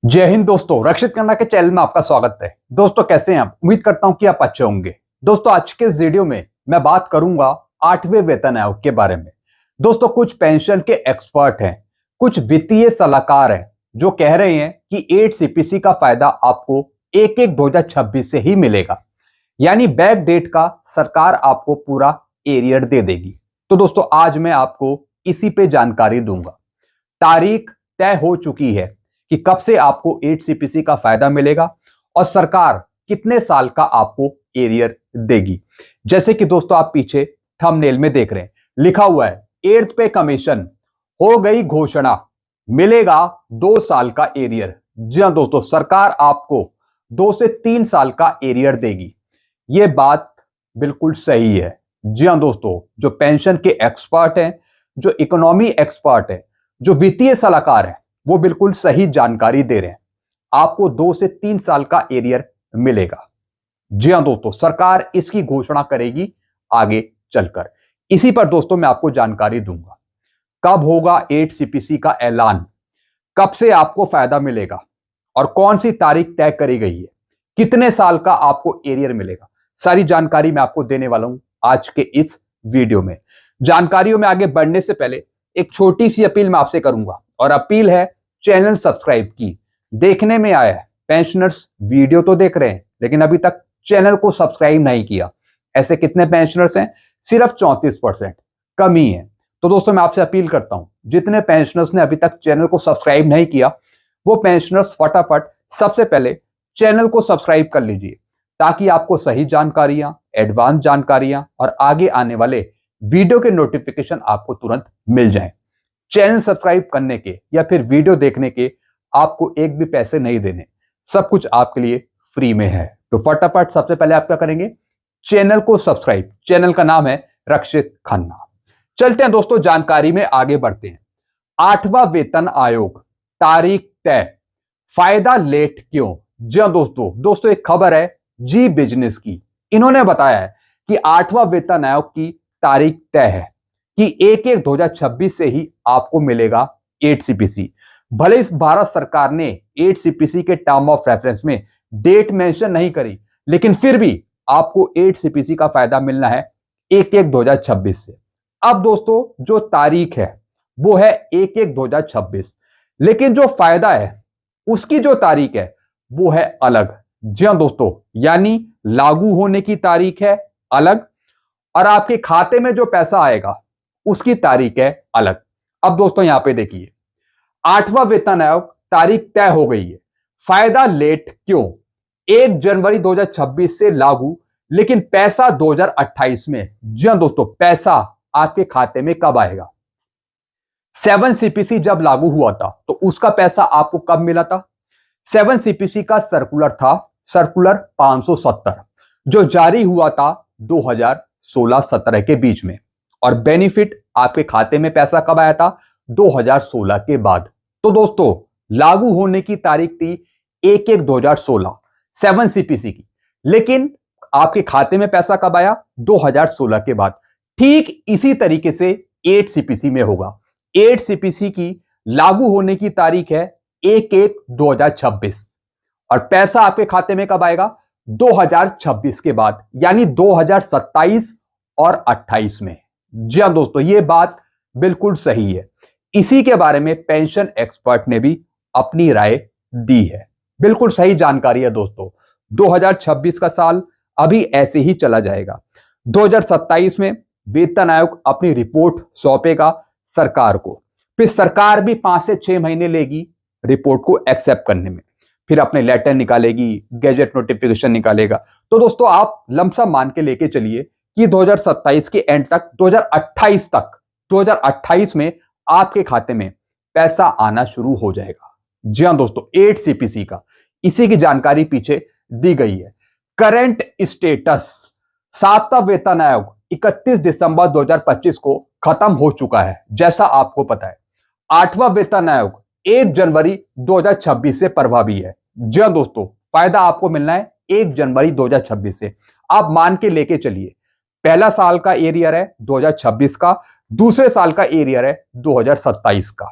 जय हिंद दोस्तों, रक्षित खन्ना के चैनल में आपका स्वागत है। दोस्तों कैसे हैं आप? उम्मीद करता हूं कि आप अच्छे होंगे। दोस्तों आज के इस वीडियो में मैं बात करूंगा 8वें वेतन आयोग के बारे में। दोस्तों कुछ पेंशन के एक्सपर्ट हैं, कुछ वित्तीय सलाहकार हैं जो कह रहे हैं कि 8 सीपीसी का फायदा आपको 1/1/2026 से ही मिलेगा, यानी बैक डेट का सरकार आपको पूरा एरियर दे देगी। तो दोस्तों आज मैं आपको इसी पे जानकारी दूंगा। तारीख तय हो चुकी है कि कब से आपको 8 सीपीसी का फायदा मिलेगा और सरकार कितने साल का आपको एरियर देगी। जैसे कि दोस्तों आप पीछे थंबनेल में देख रहे हैं, लिखा हुआ है 8th पे कमीशन हो गई घोषणा, मिलेगा 2 साल का एरियर। जी हां दोस्तों, सरकार आपको 2 से 3 साल का एरियर देगी। यह बात बिल्कुल सही है। जी हां दोस्तों, जो पेंशन के एक्सपर्ट हैं, जो इकोनॉमी एक्सपर्ट है, जो वित्तीय सलाहकार है, वो बिल्कुल सही जानकारी दे रहे हैं। आपको 2 से 3 साल का एरियर मिलेगा। जी हां दोस्तों, सरकार इसकी घोषणा करेगी आगे चलकर। इसी पर दोस्तों मैं आपको जानकारी दूंगा। कब होगा 8 सीपीसी का ऐलान, कब से आपको फायदा मिलेगा और कौन सी तारीख तय करी गई है, कितने साल का आपको एरियर मिलेगा, सारी जानकारी मैं आपको देने वाला हूं आज के इस वीडियो में। जानकारियों में आगे बढ़ने से पहले एक छोटी सी अपील मैं आपसे करूंगा, और अपील है चैनल सब्सक्राइब की। देखने में आया है पेंशनर्स वीडियो तो देख रहे हैं लेकिन अभी तक चैनल को सब्सक्राइब नहीं किया। ऐसे कितने पेंशनर्स हैं? सिर्फ 34% कमी है। तो दोस्तों मैं आपसे अपील करता हूं, जितने पेंशनर्स ने अभी तक चैनल को सब्सक्राइब नहीं किया, वो पेंशनर्स फटाफट सबसे पहले चैनल को सब्सक्राइब कर लीजिए, ताकि आपको सही जानकारियां, एडवांस जानकारियां और आगे आने वाले वीडियो के नोटिफिकेशन आपको तुरंत मिल जाएं। चैनल सब्सक्राइब करने के या फिर वीडियो देखने के आपको एक भी पैसे नहीं देने, सब कुछ आपके लिए फ्री में है। तो फटाफट सबसे पहले आप क्या करेंगे? चैनल को सब्सक्राइब। चैनल का नाम है रक्षित खन्ना। चलते हैं दोस्तों, जानकारी में आगे बढ़ते हैं। 8वां वेतन आयोग, तारीख तय, फायदा लेट क्यों? जी दोस्तों एक खबर है जी बिजनेस की। इन्होंने बताया है कि 8वां वेतन आयोग की तारीख तय है कि 1/1/2026 से ही आपको मिलेगा 8 सीपीसी। भले इस भारत सरकार ने 8 सीपीसी के टर्म ऑफ रेफरेंस में डेट मेंशन नहीं करी, लेकिन फिर भी आपको 8 सीपीसी का फायदा मिलना है 1/1/2026 से। अब दोस्तों जो तारीख है वो है 1/1/2026, लेकिन जो फायदा है उसकी जो तारीख है वो है अलग। जी हां दोस्तों, यानी लागू होने की तारीख है अलग और आपके खाते में जो पैसा आएगा उसकी तारीख है अलग। अब दोस्तों यहां पे देखिए, 8वां वेतन आयोग तारीख तय हो गई है। फायदा लेट क्यों? 1 जनवरी 2026 से लागू, लेकिन पैसा 2028 में। जी हां दोस्तों, पैसा आपके खाते में कब आएगा? 7 सीपीसी जब लागू हुआ था तो उसका पैसा आपको कब मिला था? 7 सीपीसी का सर्कुलर था, सर्कुलर 570, जो जारी हुआ था 2016-17 के बीच में, और बेनिफिट आपके खाते में पैसा कब आया था? 2016 के बाद। तो दोस्तों लागू होने की तारीख थी 1/1/2016 7 सीपीसी की, लेकिन आपके खाते में पैसा कब आया? 2016 के बाद। ठीक इसी तरीके से 8 सीपीसी में होगा। 8 सीपीसी की लागू होने की तारीख है 1/1/2026 और पैसा आपके खाते में कब आएगा? 2026 के बाद, यानी 2027 और 28 में। जी हां दोस्तों, यह बात बिल्कुल सही है। इसी के बारे में पेंशन एक्सपर्ट ने भी अपनी राय दी है। बिल्कुल सही जानकारी है दोस्तों। 2026 का साल अभी ऐसे ही चला जाएगा। 2027 में वेतन आयोग अपनी रिपोर्ट सौंपेगा सरकार को, फिर सरकार भी 5 से 6 महीने लेगी रिपोर्ट को एक्सेप्ट करने में, फिर अपने लेटर निकालेगी, गैजेट नोटिफिकेशन निकालेगा। तो दोस्तों आप लमसम मान के लेके चलिए कि 2027 के एंड तक, 2028 में आपके खाते में पैसा आना शुरू हो जाएगा। जी हां दोस्तों, 8 सीपीसी का इसी की जानकारी पीछे दी गई है। करंट स्टेटस, 7वां वेतन आयोग 31 दिसंबर 2025 को खत्म हो चुका है, जैसा आपको पता है। 8वां वेतन आयोग 1 जनवरी 2026 से प्रभावी है। जी हां दोस्तों, फायदा आपको मिलना है 1 जनवरी 2026 से। आप मान के लेके चलिए, पहला साल का एरियर है 2026 का, दूसरे साल का एरियर है 2027 का,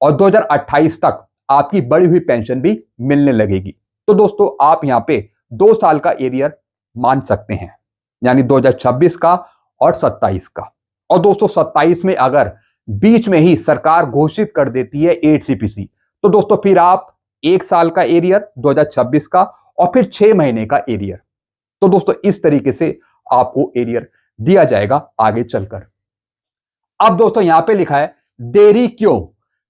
और 2028 तक आपकी बढ़ी हुई पेंशन भी मिलने लगेगी। तो दोस्तों आप यहां पे 2 साल का एरियर मान सकते हैं, यानी 2026 का और 27 का। और दोस्तों 27 में अगर बीच में ही सरकार घोषित कर देती है 8 CPC, तो दोस्तों फिर आप 1 साल का एरियर 2026 का और फिर 6 महीने का एरियर। तो दोस्तों इस तरीके से आपको एरियर दिया जाएगा आगे चलकर। अब दोस्तों यहां पे लिखा है देरी क्यों,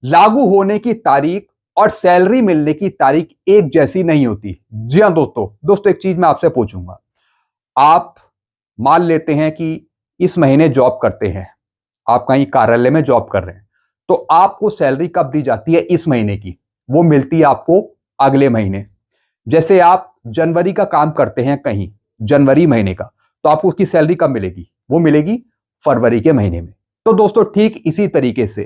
लागू होने की तारीख और सैलरी मिलने की तारीख एक जैसी नहीं होती। जी हां दोस्तों एक चीज मैं आपसे पूछूंगा, आप मान लेते हैं कि इस महीने जॉब करते हैं, आप कहीं कार्यालय में जॉब कर रहे हैं, तो आपको सैलरी कब दी जाती है? इस महीने की। वो मिलती है आपको अगले महीने। जैसे आप जनवरी का काम करते हैं कहीं, जनवरी महीने का, तो आपको उसकी सैलरी कब मिलेगी? वो मिलेगी फरवरी के महीने में। तो दोस्तों ठीक इसी तरीके से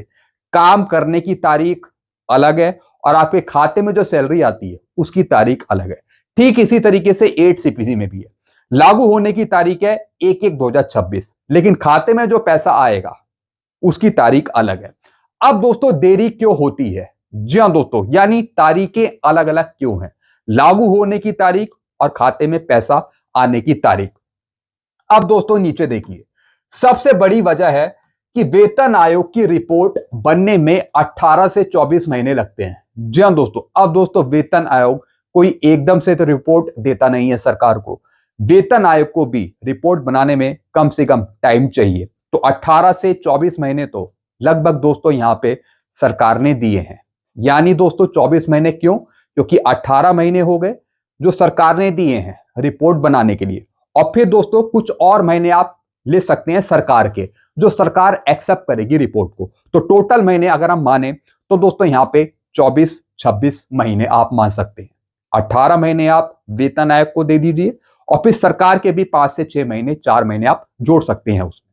काम करने की तारीख अलग है और आपके खाते में जो सैलरी आती है उसकी तारीख अलग है। ठीक इसी तरीके से 8 CPC में भी है। लागू होने की तारीख है 1/1/2026, लेकिन खाते में जो पैसा आएगा उसकी तारीख अलग है। अब दोस्तों देरी क्यों होती है? जी हां दोस्तों, यानी तारीखें अलग अलग क्यों हैं? लागू होने की तारीख और खाते में पैसा आने की तारीख। अब दोस्तों नीचे देखिए, सबसे बड़ी वजह है कि वेतन आयोग की रिपोर्ट बनने में 18 से 24 महीने लगते हैं। जी हां दोस्तों, अब दोस्तों वेतन आयोग कोई एकदम से तो रिपोर्ट देता नहीं है सरकार को। वेतन आयोग को भी रिपोर्ट बनाने में कम से कम टाइम चाहिए। तो 18 से 24 महीने तो लगभग दोस्तों यहां पे सरकार ने दिए हैं। यानी दोस्तों 24 महीने क्यों? क्योंकि 18 महीने हो गए जो सरकार ने दिए हैं रिपोर्ट बनाने के लिए, और फिर दोस्तों कुछ और महीने आप ले सकते हैं सरकार के, जो सरकार एक्सेप्ट करेगी रिपोर्ट को। तो टोटल महीने अगर हम माने तो दोस्तों यहां पे 24-26 महीने आप मान सकते हैं। 18 महीने आप वेतन आयोग को दे दीजिए और फिर सरकार के भी 5 से 6 महीने, 4 महीने आप जोड़ सकते हैं उसमें।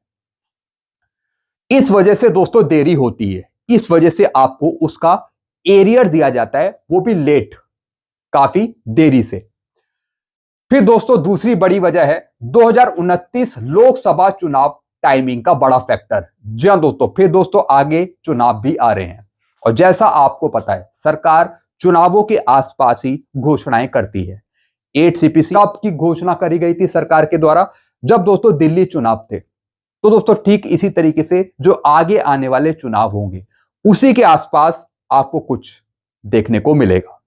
इस वजह से दोस्तों देरी होती है, इस वजह से आपको उसका एरियर दिया जाता है, वो भी लेट, काफी देरी से। फिर दोस्तों दूसरी बड़ी वजह है 2029 लोकसभा चुनाव टाइमिंग का बड़ा फैक्टर। जी हां दोस्तों, फिर दोस्तों आगे चुनाव भी आ रहे हैं और जैसा आपको पता है सरकार चुनावों के आसपास ही घोषणाएं करती है। 8 CPC की घोषणा करी गई थी सरकार के द्वारा जब दोस्तों दिल्ली चुनाव थे। तो दोस्तों ठीक इसी तरीके से जो आगे आने वाले चुनाव होंगे उसी के आसपास आपको कुछ देखने को मिलेगा।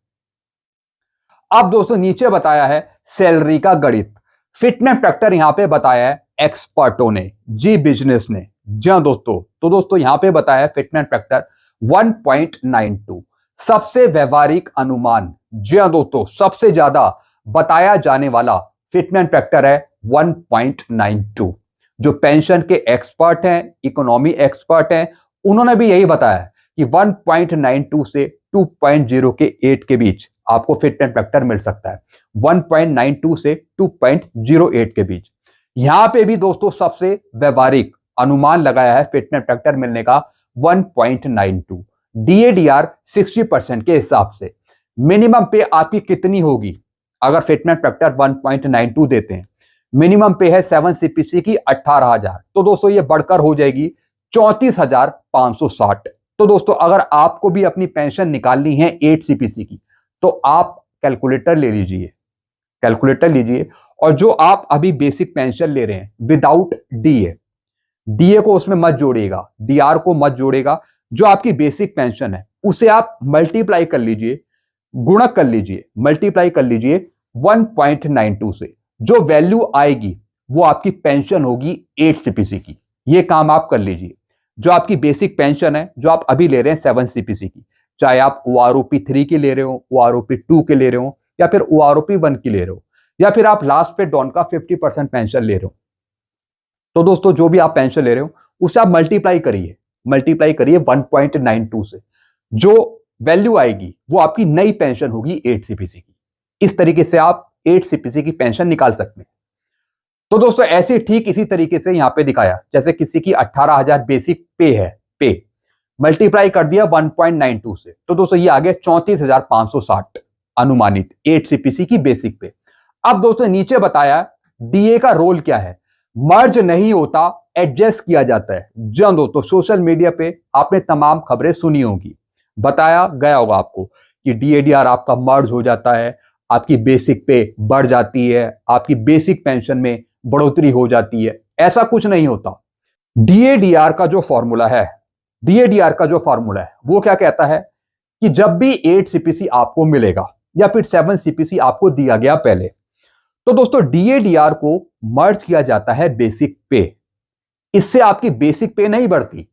अब दोस्तों नीचे बताया है सैलरी का गणित, फिटमेंट फैक्टर यहां पे बताया है एक्सपर्टों ने, जी बिजनेस ने। जी हां दोस्तों, तो दोस्तों यहां पे बताया है फिटमेंट फैक्टर 1.92 सबसे व्यवहारिक अनुमान। जी हां दोस्तों, सबसे ज्यादा बताया जाने वाला फिटमेंट फैक्टर है 1.92। जो पेंशन के एक्सपर्ट हैं, इकोनॉमी एक्सपर्ट हैं, उन्होंने भी यही बताया है कि 1.92 से 2.0 के 8 के बीच आपको फिटमेंट फैक्टर मिल सकता है। 1.92 से 2.08 के बीच। यहां पे भी दोस्तों सबसे व्यवहारिक अनुमान लगाया है फिटमेंट फैक्टर मिलने का 1.92। DADR 60% के हिसाब से मिनिमम पे आपकी कितनी होगी अगर फिटमेंट फैक्टर 1.92 देते हैं? मिनिमम पे है 7 CPC की 18,000, तो दोस्तों ये बढ़कर हो जाएगी 34,560। तो दोस्तों अगर आपको भी अपनी पेंशन निकालनी है 8 CPC की, तो आप कैलकुलेटर ले लीजिए, कैलकुलेटर लीजिए, और जो आप अभी बेसिक पेंशन ले रहे हैं विदाउट डीए को उसमें मत जोड़िएगा, डीआर को मत जोड़ेगा। जो आपकी बेसिक पेंशन है उसे आप मल्टीप्लाई कर लीजिए, गुणक कर लीजिए, मल्टीप्लाई कर लीजिए 1.92 से। जो वैल्यू आएगी वो आपकी पेंशन होगी 8 CPC की। ये काम आप कर लीजिए। जो आपकी बेसिक पेंशन है जो आप अभी ले रहे हैं 7 CPC की, चाहे आप OROP 3 की ले रहे हो, OROP 2 के ले रहे हो, या फिर OROP 1 की ले रहे हो, या फिर आप लास्ट पे डॉन का 50% पेंशन ले रहे हो, तो दोस्तों जो भी आप पेंशन ले रहे हो उसे आप मल्टीप्लाई करिए, मल्टीप्लाई करिए 1.92 से। जो वैल्यू आएगी वो आपकी नई पेंशन होगी 8 CPC की। इस तरीके से आप 8 CPC की पेंशन निकाल सकते हैं। तो दोस्तों ऐसे ठीक इसी तरीके से यहां पे दिखाया, जैसे किसी की 18,000 बेसिक पे है, पे मल्टीप्लाई कर दिया 1.92 से, तो दोस्तों ये आ गया 34,560 अनुमानित 8 CPC की बेसिक पे। अब दोस्तों नीचे बताया डीए का रोल क्या है। मर्ज नहीं होता, एडजस्ट किया जाता है। जी दोस्तों, सोशल मीडिया पे आपने तमाम खबरें सुनी होगी। बताया गया होगा आपको कि डीएडीआर आपका मर्ज हो जाता है, आपकी बेसिक पे बढ़ जाती है, आपकी बेसिक पेंशन में बढ़ोतरी हो जाती है। ऐसा कुछ नहीं होता। डीएडीआर का जो फॉर्मूला है, डीएडीआर का जो फॉर्मूला है वो क्या कहता है कि जब भी 8 सीपीसी आपको मिलेगा या फिर 7 सीपीसी आपको दिया गया पहले, तो दोस्तों डीएडीआर को मर्ज किया जाता है बेसिक पे। इससे आपकी बेसिक पे नहीं बढ़ती,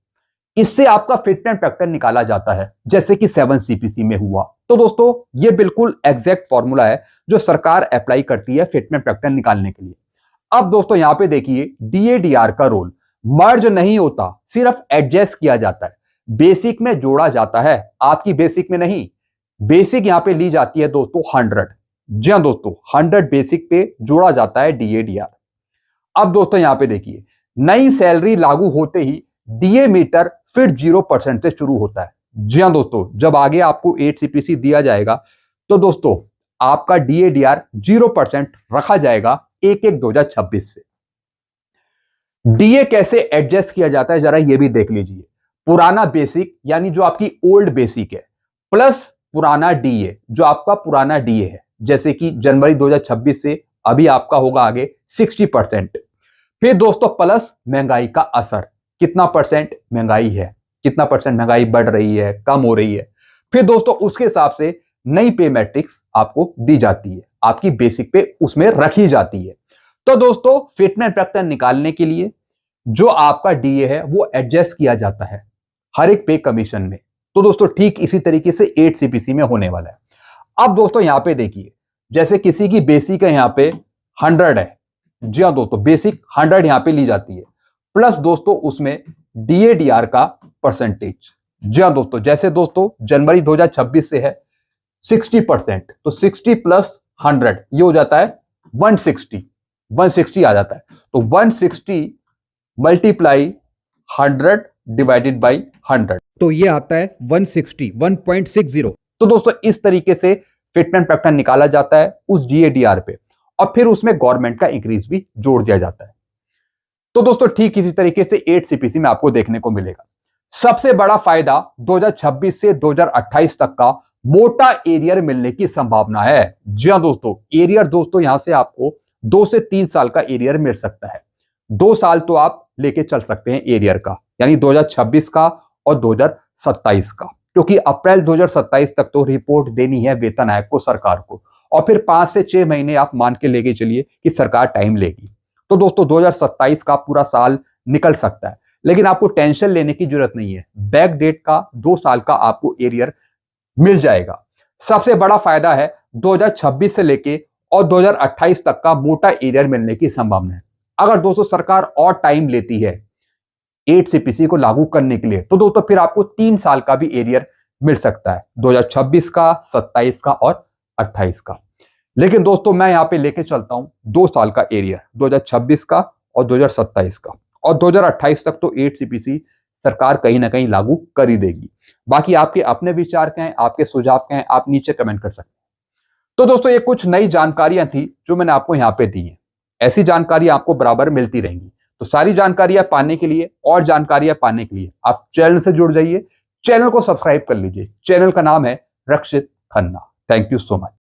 इससे आपका फिटमेंट फैक्टर निकाला जाता है, जैसे कि 7 सीपीसी में हुआ। तो दोस्तों ये बिल्कुल एग्जैक्ट फॉर्मूला है जो सरकार अप्लाई करती है फिटमेंट फैक्टर निकालने के लिए। अब दोस्तों यहां पे देखिए डीएडीआर का रोल मर्ज नहीं होता, सिर्फ एडजस्ट किया जाता है, बेसिक में जोड़ा जाता है, आपकी बेसिक में नहीं। बेसिक यहां पे ली जाती है दोस्तों 100। जी हां दोस्तों, 100 बेसिक पे जोड़ा जाता है डीएडीआर। अब दोस्तों यहां पे देखिए नई सैलरी लागू होते ही डीए मीटर फिर 0% से शुरू होता है। जी हां दोस्तों, जब आगे आपको 8 सीपीसी दिया जाएगा तो दोस्तों आपका डीएडीआर 0% रखा जाएगा 1/1/2026 से। डीए कैसे एडजस्ट किया जाता है जरा ये भी देख लीजिए। पुराना बेसिक यानी जो आपकी ओल्ड बेसिक है प्लस पुराना डीए जो आपका पुराना डीए है, जैसे कि जनवरी 2026 से अभी आपका होगा आगे 60%। फिर दोस्तों प्लस महंगाई का असर, कितना परसेंट महंगाई है, कितना परसेंट महंगाई बढ़ रही है, कम हो रही है। फिर दोस्तों उसके हिसाब से नई पे मैट्रिक्स आपको दी जाती है, आपकी बेसिक पे उसमें रखी जाती है। तो दोस्तों फिटमेंट फैक्टर निकालने के लिए जो आपका डीए है वो एडजस्ट किया जाता है हर एक पे कमीशन में। तो दोस्तों ठीक इसी तरीके से 8 सीपीसी में होने वाला है। अब दोस्तों यहां पे देखिए, जैसे किसी की बेसिक है यहां पे 100 है। जी हाँ दोस्तों, बेसिक 100 यहां पे ली जाती है, प्लस दोस्तों उसमें डीएडीआर का परसेंटेज। जी हाँ दोस्तों, जैसे दोस्तों जनवरी 2026 से है 60%, तो 60 प्लस 100 ये हो जाता है 160 आ जाता है। तो 160 मल्टीप्लाई 100 डिवाइडेड बाई 100, तो ये आता है 160। तो दोस्तों इस तरीके से फिटमेंट फैक्टर निकाला जाता है उस डीएडीआर पे, और फिर उसमें गवर्नमेंट का इंक्रीज भी जोड़ दिया जाता है। तो दोस्तों ठीक इसी तरीके से 8 सीपीसी में आपको देखने को मिलेगा। सबसे बड़ा फायदा 2026 से 2028 तक का मोटा एरियर मिलने की संभावना है। जी हां दोस्तों, एरियर दोस्तों यहां से आपको 2 से 3 साल का एरियर मिल सकता है। 2 साल तो आप लेके चल सकते हैं एरियर का, यानी 2026 का और 2027 का, क्योंकि अप्रैल 2027 तक तो रिपोर्ट देनी है वेतन आयोग को, सरकार को, और फिर 5 से 6 महीने आप मान के लेके चलिए कि सरकार टाइम लेगी। तो दोस्तों 2027 का पूरा साल निकल सकता है, लेकिन आपको टेंशन लेने की जरूरत नहीं है, बैक डेट का 2 साल का आपको एरियर मिल जाएगा। सबसे बड़ा फायदा है 2026 से लेके और 2028 तक का मोटा एरियर मिलने की संभावना है। अगर दोस्तों सरकार और टाइम लेती है 8 सीपीसी को लागू करने के लिए, तो दोस्तों फिर आपको 3 साल का भी एरियर मिल सकता है, 2026 का, 27 का और 28 का। लेकिन दोस्तों मैं यहां पे लेके चलता हूं 2 साल का एरियर, 2026 का और 2027 का, और 2028 तक तो 8 सीपीसी सरकार कहीं ना कहीं लागू कर ही देगी। बाकी आपके अपने विचार क्या हैं, आपके सुझाव क्या हैं, आप नीचे कमेंट कर सकते हैं। तो दोस्तों ये कुछ नई जानकारियां थी जो मैंने आपको यहाँ पे दी है। ऐसी जानकारी आपको बराबर मिलती रहेंगी। तो सारी जानकारियां पाने के लिए और जानकारियां पाने के लिए आप चैनल से जुड़ जाइए, चैनल को सब्सक्राइब कर लीजिए। चैनल का नाम है Rakshit Khanna. Thank you so much.